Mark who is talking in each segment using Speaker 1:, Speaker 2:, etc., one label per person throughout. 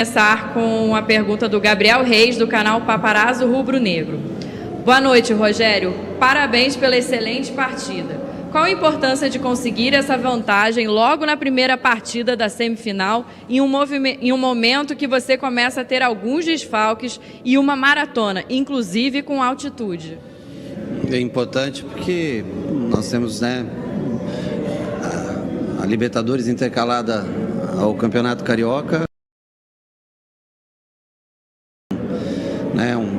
Speaker 1: Começar com a pergunta do Gabriel Reis, do canal Paparazzo Rubro Negro. Boa noite, Rogério. Parabéns pela excelente partida. Qual a importância de conseguir essa vantagem logo na primeira partida da semifinal, em um momento que você começa a ter alguns desfalques e uma maratona, inclusive com altitude?
Speaker 2: É importante porque nós temos, a Libertadores intercalada ao Campeonato Carioca.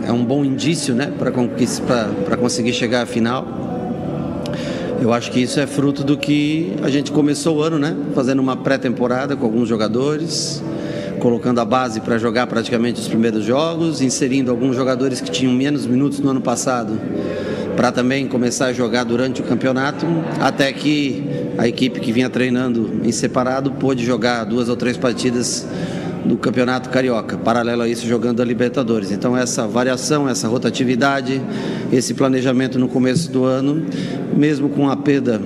Speaker 2: É um bom indício, para conseguir chegar à final. Eu acho que isso é fruto do que a gente começou o ano, fazendo uma pré-temporada com alguns jogadores, colocando a base para jogar praticamente os primeiros jogos, inserindo alguns jogadores que tinham menos minutos no ano passado, para também começar a jogar durante o campeonato, até que a equipe que vinha treinando em separado pôde jogar 2 ou 3 partidas do Campeonato Carioca, paralelo a isso jogando a Libertadores. Então essa variação, essa rotatividade, esse planejamento no começo do ano, mesmo com a perda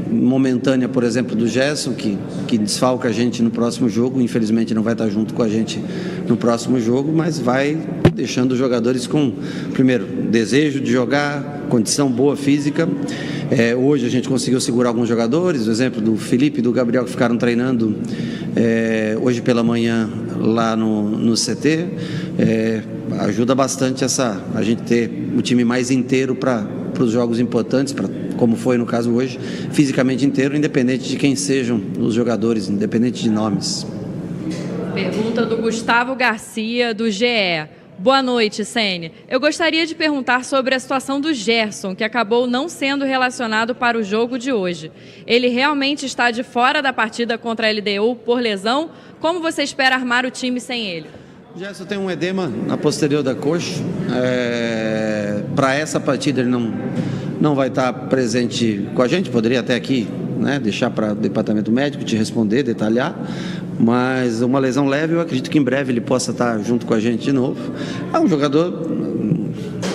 Speaker 2: momentânea, por exemplo, do Gerson, que desfalca a gente no próximo jogo, infelizmente não vai estar junto com a gente no próximo jogo, mas vai deixando os jogadores com, primeiro, desejo de jogar, condição boa física. Hoje a gente conseguiu segurar alguns jogadores, o exemplo do Felipe e do Gabriel, que ficaram treinando hoje pela manhã lá no CT. Ajuda bastante a gente ter o time mais inteiro para os jogos importantes, como foi no caso hoje, fisicamente inteiro, independente de quem sejam os jogadores, independente de nomes.
Speaker 1: Pergunta do Gustavo Garcia, do GE. Boa noite, Sene. Eu gostaria de perguntar sobre a situação do Gerson, que acabou não sendo relacionado para o jogo de hoje. Ele realmente está de fora da partida contra a LDU por lesão? Como você espera armar o time sem ele?
Speaker 2: O Gerson tem um edema na posterior da coxa. Para essa partida ele não vai estar presente com a gente, poderia até aqui deixar para o departamento médico te responder, detalhar, mas uma lesão leve, eu acredito que em breve ele possa estar junto com a gente de novo. É um jogador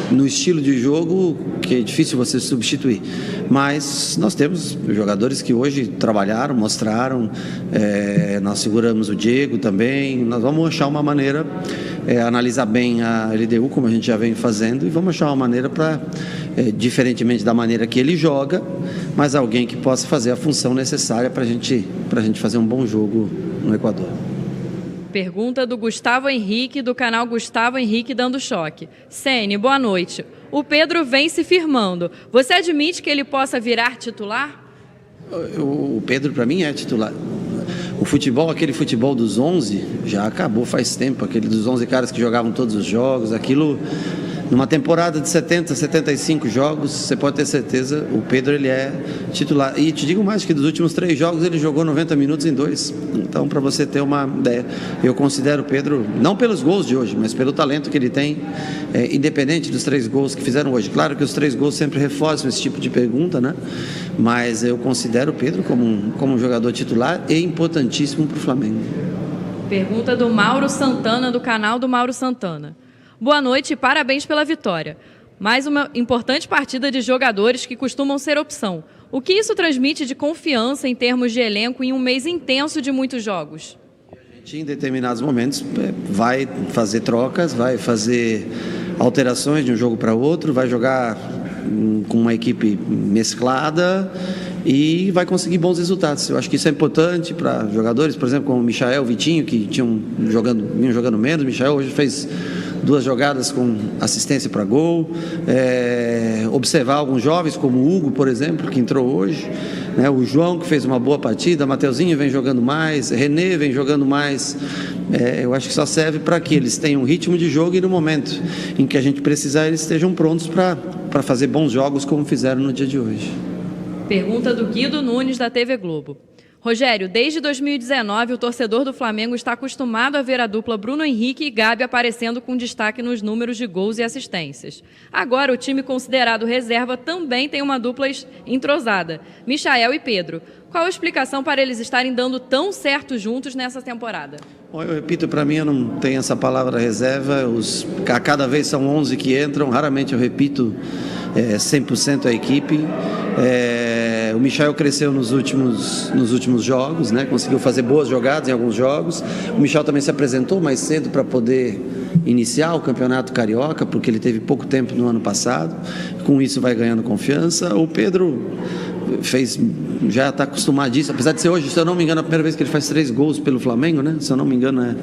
Speaker 2: no estilo de jogo que é difícil você substituir, mas nós temos jogadores que hoje trabalharam, mostraram, nós seguramos o Diego também, nós vamos achar uma maneira, analisar bem a LDU, como a gente já vem fazendo, e vamos achar uma maneira para, diferentemente da maneira que ele joga, mas alguém que possa fazer a função necessária para a gente fazer um bom jogo no Equador.
Speaker 1: Pergunta do Gustavo Henrique, do canal Gustavo Henrique Dando Choque. Sene, boa noite. O Pedro vem se firmando. Você admite que ele possa virar titular?
Speaker 2: O Pedro, para mim, é titular. O futebol, aquele futebol dos 11, já acabou faz tempo. Aquele dos 11 caras que jogavam todos os jogos, aquilo... Numa temporada de 70, 75 jogos, você pode ter certeza, o Pedro ele é titular. E te digo mais que dos últimos 3 jogos ele jogou 90 minutos em 2. Então, para você ter uma ideia, eu considero o Pedro, não pelos gols de hoje, mas pelo talento que ele tem, independente dos 3 gols que fizeram hoje. Claro que os 3 gols sempre reforçam esse tipo de pergunta, mas eu considero o Pedro como um jogador titular e importantíssimo para o Flamengo.
Speaker 1: Pergunta do Mauro Santana, do canal do Mauro Santana. Boa noite e parabéns pela vitória. Mais uma importante partida de jogadores que costumam ser opção. O que isso transmite de confiança em termos de elenco em um mês intenso de muitos jogos?
Speaker 2: A gente, em determinados momentos, vai fazer trocas, vai fazer alterações de um jogo para outro, vai jogar com uma equipe mesclada e vai conseguir bons resultados. Eu acho que isso é importante para jogadores, por exemplo, como o Michael, o Vitinho, que vinham jogando menos. O Michael hoje fez 2 jogadas com assistência para gol, observar alguns jovens como o Hugo, por exemplo, que entrou hoje, o João, que fez uma boa partida, Mateuzinho vem jogando mais, René vem jogando mais. Eu acho que só serve para que eles tenham ritmo de jogo e no momento em que a gente precisar eles estejam prontos para fazer bons jogos como fizeram no dia de hoje.
Speaker 1: Pergunta do Guido Nunes, da TV Globo. Rogério, desde 2019, o torcedor do Flamengo está acostumado a ver a dupla Bruno Henrique e Gabi aparecendo com destaque nos números de gols e assistências. Agora, o time considerado reserva também tem uma dupla entrosada, Michael e Pedro. Qual a explicação para eles estarem dando tão certo juntos nessa temporada?
Speaker 2: Bom, eu repito, para mim, eu não tenho essa palavra reserva. A cada vez são 11 que entram, raramente eu repito 100% a equipe. O Michael cresceu nos últimos jogos, né? Conseguiu fazer boas jogadas em alguns jogos. O Michael também se apresentou mais cedo para poder iniciar o Campeonato Carioca, porque ele teve pouco tempo no ano passado. Com isso vai ganhando confiança. O Pedro já está acostumadíssimo, apesar de ser hoje, se eu não me engano, a primeira vez que ele faz 3 gols pelo Flamengo, né? Se eu não me engano, é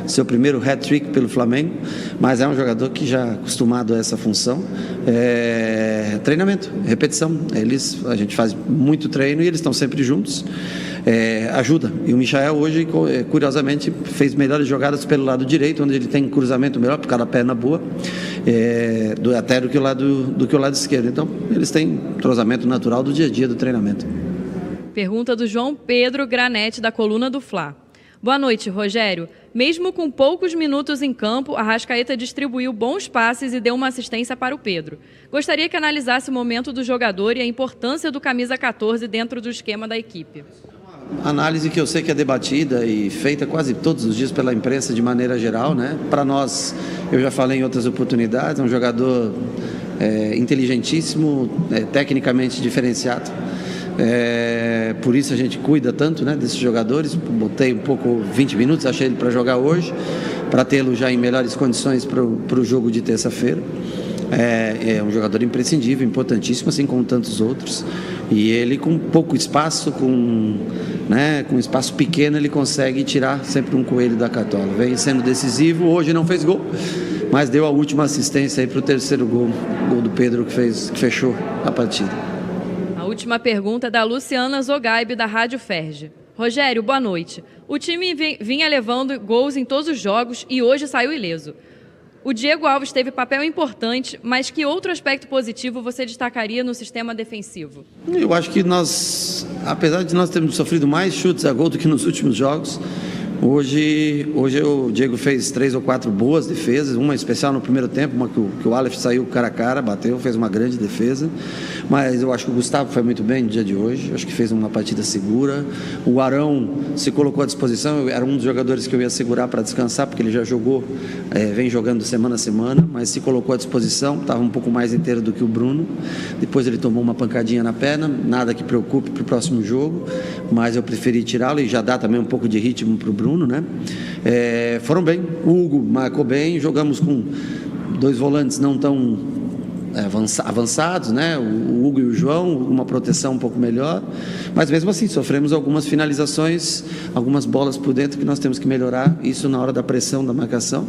Speaker 2: seu primeiro hat-trick pelo Flamengo, mas é um jogador que já é acostumado a essa função. Treinamento, repetição, a gente faz muito treino e eles estão sempre juntos. Ajuda, e o Michael hoje, curiosamente, fez melhores jogadas pelo lado direito, onde ele tem um cruzamento melhor, por causa da perna boa, até do que o lado esquerdo. Então, eles têm entrosamento natural do dia a dia do treinamento.
Speaker 1: Pergunta do João Pedro Granete, da Coluna do Fla. Boa noite, Rogério. Mesmo com poucos minutos em campo, Arrascaeta distribuiu bons passes e deu uma assistência para o Pedro. Gostaria que analisasse o momento do jogador e a importância do camisa 14 dentro do esquema da equipe.
Speaker 2: Análise que eu sei que é debatida e feita quase todos os dias pela imprensa de maneira geral, né? Para nós, eu já falei em outras oportunidades, é um jogador inteligentíssimo, tecnicamente diferenciado. Por isso a gente cuida tanto, né, desses jogadores. Botei um pouco 20 minutos, achei ele para jogar hoje, para tê-lo já em melhores condições para o jogo de terça-feira. É um jogador imprescindível, importantíssimo, assim como tantos outros. E ele, com pouco espaço, com espaço pequeno, ele consegue tirar sempre um coelho da cartola. Vem sendo decisivo, hoje não fez gol, mas deu a última assistência para o terceiro gol do Pedro, que fechou a partida.
Speaker 1: A última pergunta é da Luciana Zogaib, da Rádio Ferge. Rogério, boa noite. O time vinha levando gols em todos os jogos e hoje saiu ileso. O Diego Alves teve papel importante, mas que outro aspecto positivo você destacaria no sistema defensivo?
Speaker 2: Eu acho que nós, apesar de nós termos sofrido mais chutes a gol do que nos últimos jogos, hoje o Diego fez 3 ou 4 boas defesas, uma especial no primeiro tempo, uma que o Aleph saiu cara a cara, bateu, fez uma grande defesa, mas eu acho que o Gustavo foi muito bem no dia de hoje, acho que fez uma partida segura. O Arão se colocou à disposição, era um dos jogadores que eu ia segurar para descansar, porque ele já jogou, vem jogando semana a semana, mas se colocou à disposição, estava um pouco mais inteiro do que o Bruno. Depois ele tomou uma pancadinha na perna, nada que preocupe para o próximo jogo, mas eu preferi tirá-lo e já dá também um pouco de ritmo para o Bruno, né? Foram bem, o Hugo marcou bem, jogamos com 2 volantes não tão avançados, né? O Hugo e o João, uma proteção um pouco melhor, mas mesmo assim sofremos algumas finalizações, algumas bolas por dentro que nós temos que melhorar, isso na hora da pressão, da marcação.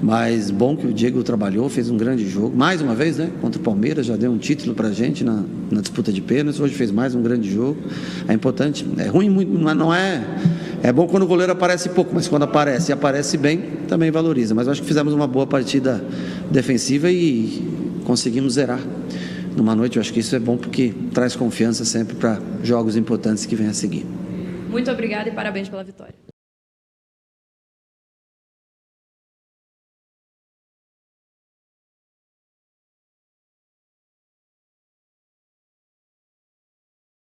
Speaker 2: Mas bom que o Diego trabalhou, fez um grande jogo, mais uma vez, né? Contra o Palmeiras, já deu um título pra gente na disputa de pênaltis, hoje fez mais um grande jogo. É importante, é ruim, não é. É bom quando o goleiro aparece pouco, mas quando aparece bem, também valoriza. Mas eu acho que fizemos uma boa partida defensiva e conseguimos zerar numa noite. Eu acho que isso é bom porque traz confiança sempre para jogos importantes que vêm a seguir.
Speaker 1: Muito obrigada e parabéns pela vitória.